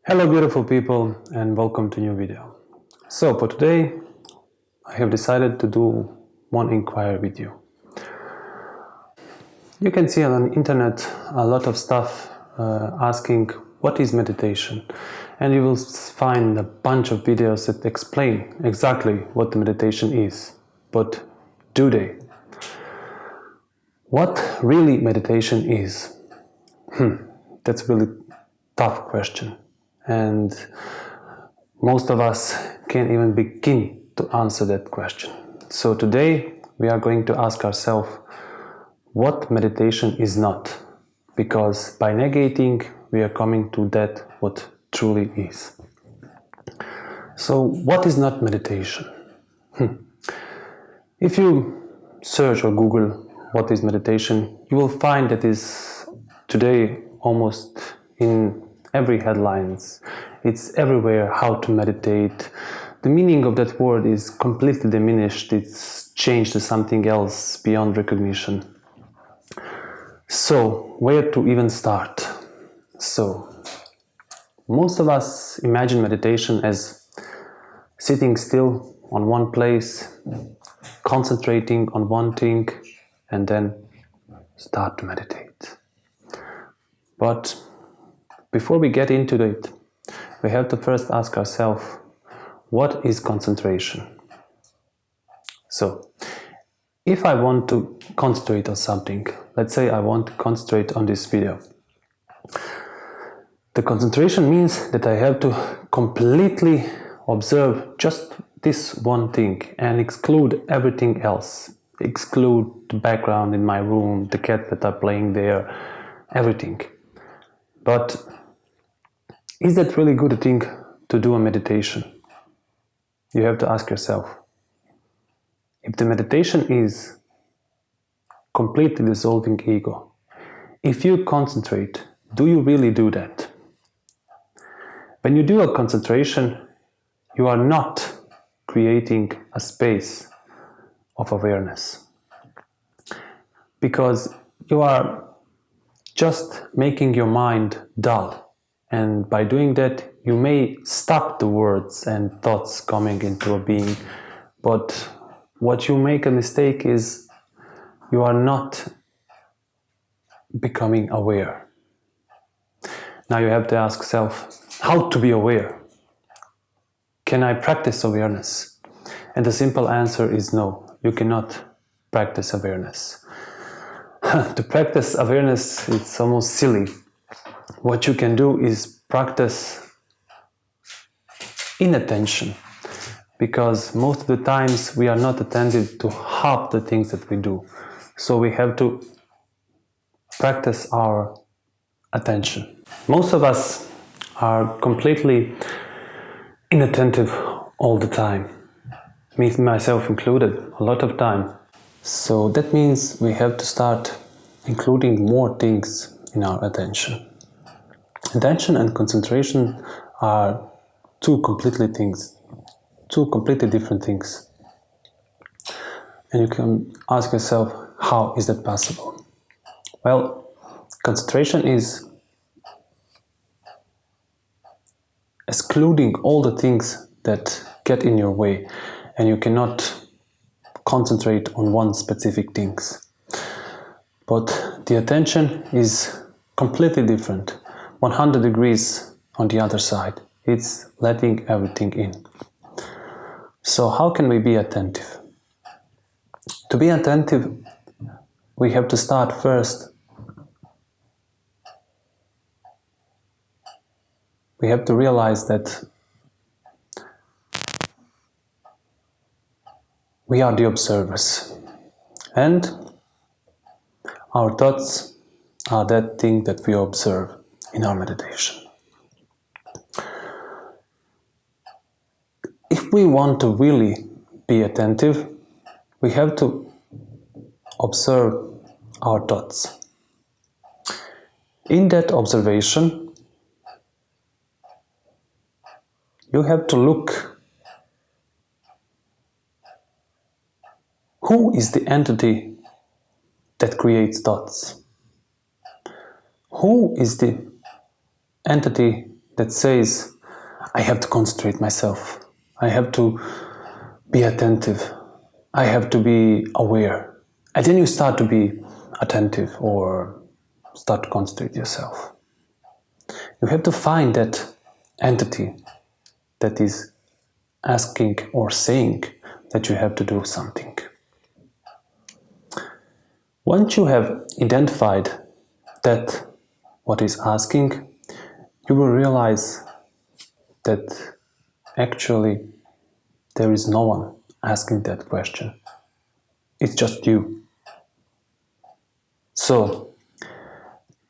Hello beautiful people and welcome to a new video. So for today I have decided to do one inquiry with you. You can see on the internet a lot of stuff asking what is meditation, and you will find a bunch of videos that explain exactly what the meditation is. But do they? What really meditation is? That's a really tough question. And most of us can't even begin to answer that question. So today we are going to ask ourselves what meditation is not, because by negating we are coming to that what truly is. So what is not meditation? If you search or Google what is meditation, you will find that is today almost in every headlines. It's everywhere how to meditate. The meaning of that word is completely diminished. It's changed to something else beyond recognition. So where to even start? So most of us imagine meditation as sitting still on one place, concentrating on one thing, and then start to meditate. But before we get into it, we have to first ask ourselves, what is concentration? So, if I want to concentrate on something, let's say I want to concentrate on this video. The concentration means that I have to completely observe just this one thing and exclude everything else. Exclude the background in my room, the cats that are playing there, everything. But is that really good a thing to do a meditation? You have to ask yourself. If the meditation is completely dissolving ego, if you concentrate, do you really do that? When you do a concentration, you are not creating a space of awareness, because you are just making your mind dull. And by doing that, you may stop the words and thoughts coming into a being. But what you make a mistake is you are not becoming aware. Now you have to ask yourself, how to be aware? Can I practice awareness? And the simple answer is no, you cannot practice awareness. To practice awareness, it's almost silly. What you can do is practice inattention, because most of the times we are not attentive to half the things that we do. So we have to practice our attention. Most of us are completely inattentive all the time, me myself included, a lot of time. So that means we have to start including more things in our attention. Attention and concentration are two completely different things. And you can ask yourself, how is that possible? Well, concentration is excluding all the things that get in your way, and you cannot concentrate on one specific thing. But the attention is completely different, 100 degrees on the other side. It's letting everything in. So how can we be attentive? To be attentive, we have to start first. We have to realize that we are the observers, and our thoughts are that thing that we observe in our meditation. If we want to really be attentive, we have to observe our thoughts. In that observation, you have to look who is the entity that creates thoughts. Who is the entity that says, I have to concentrate myself, I have to be attentive, I have to be aware. And then you start to be attentive or start to concentrate yourself. You have to find that entity that is asking or saying that you have to do something. Once you have identified that what is asking, you will realize that actually there is no one asking that question. It's just you. So,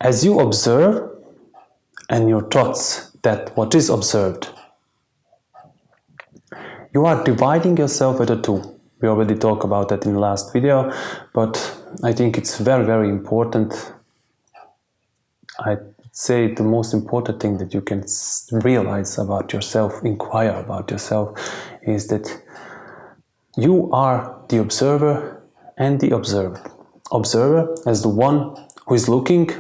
as you observe and your thoughts that what is observed, you are dividing yourself into two. We already talked about that in the last video, but I think it's very, very important. I'd say the most important thing that you can realize about yourself, inquire about yourself, is that you are the observer and the observed. Observer as the one who is looking,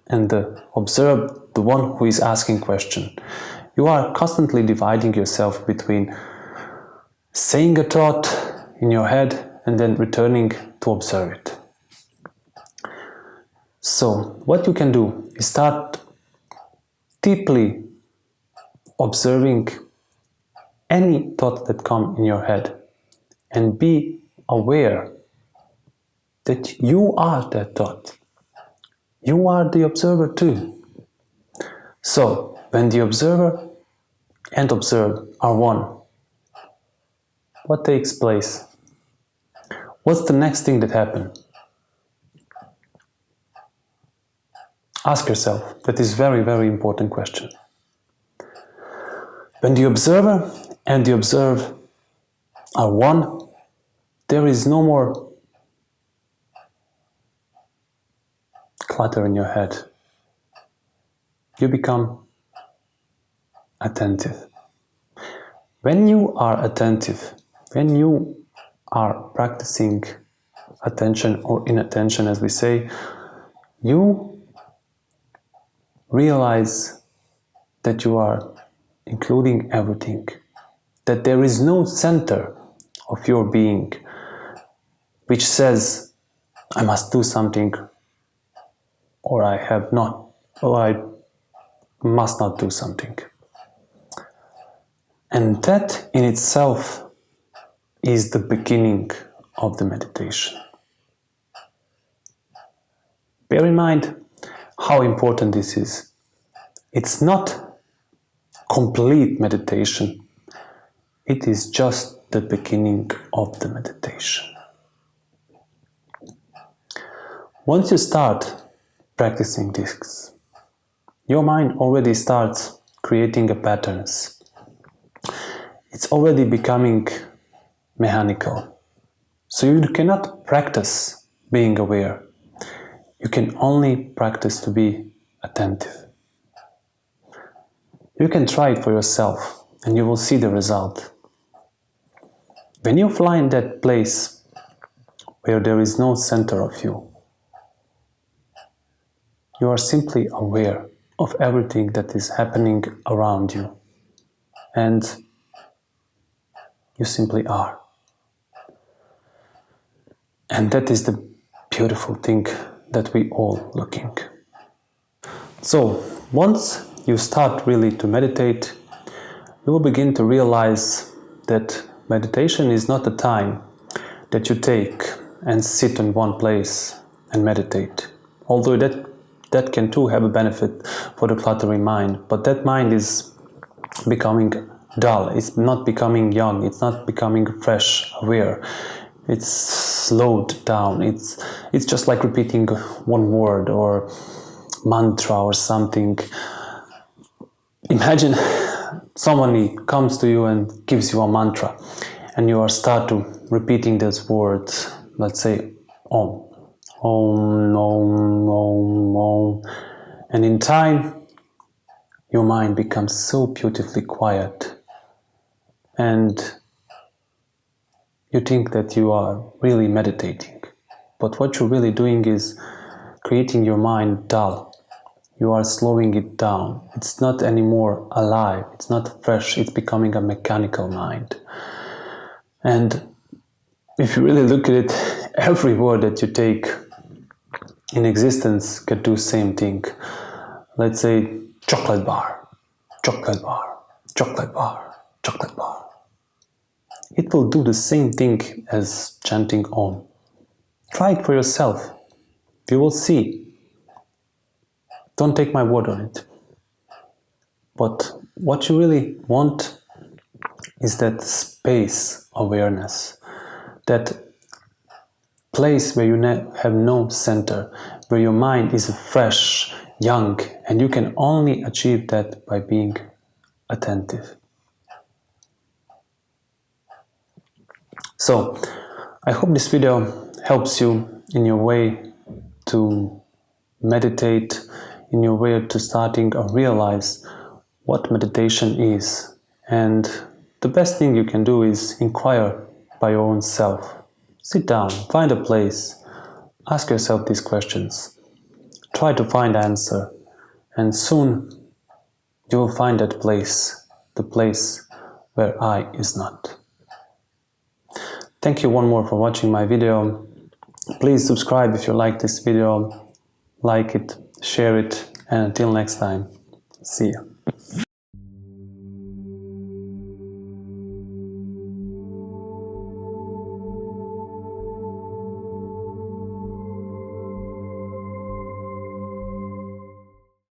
and the observed, the one who is asking question. You are constantly dividing yourself between saying a thought in your head and then returning to observe it. So what you can do is start deeply observing any thoughts that come in your head and be aware that you are that thought. You are the observer too. So when the observer and observed are one, what takes place? What's the next thing that happens? Ask yourself. That is very, very important question. When the observer and the observed are one, there is no more clutter in your head. You become attentive. When you are attentive, when you are practicing attention or inattention, as we say, you realize that you are including everything, that there is no center of your being which says, I must do something, or I have not, or I must not do something. And that in itself is the beginning of the meditation. Bear in mind how important this is. It's not complete meditation. It is just the beginning of the meditation. Once you start practicing this, your mind already starts creating patterns. It's already becoming mechanical. So you cannot practice being aware. You can only practice to be attentive. You can try it for yourself and you will see the result. When you find that place where there is no center of you, you are simply aware of everything that is happening around you, and you simply are. And that is the beautiful thing that we all looking. So once you start really to meditate, you will begin to realize that meditation is not a time that you take and sit in one place and meditate. Although that can too have a benefit for the cluttering mind, but that mind is becoming dull, it's not becoming young, it's not becoming fresh, aware. It's slowed down, it's just like repeating one word or mantra or something. Imagine somebody comes to you and gives you a mantra and you start to repeating those words, let's say Om, Om, Om, Om, Om, and in time your mind becomes so beautifully quiet and you think that you are really meditating, but what you're really doing is creating your mind dull. you are slowing it down. It's not anymore alive, it's not fresh, it's becoming a mechanical mind. And if you really look at it, every word that you take in existence can do the same thing. Let's say chocolate bar, chocolate bar, chocolate bar, chocolate bar. It will do the same thing as chanting Om. Try it for yourself. You will see. Don't take my word on it. But what you really want is that space awareness, that place where you have no center, where your mind is fresh, young, and you can only achieve that by being attentive. So, I hope this video helps you in your way to meditate, in your way to starting to realize what meditation is. And the best thing you can do is inquire by your own self. Sit down, find a place, ask yourself these questions, try to find the answer, and soon you will find that place, the place where I is not. Thank you one more for watching my video. Please subscribe if you like this video, like it, share it, and until next time, see you.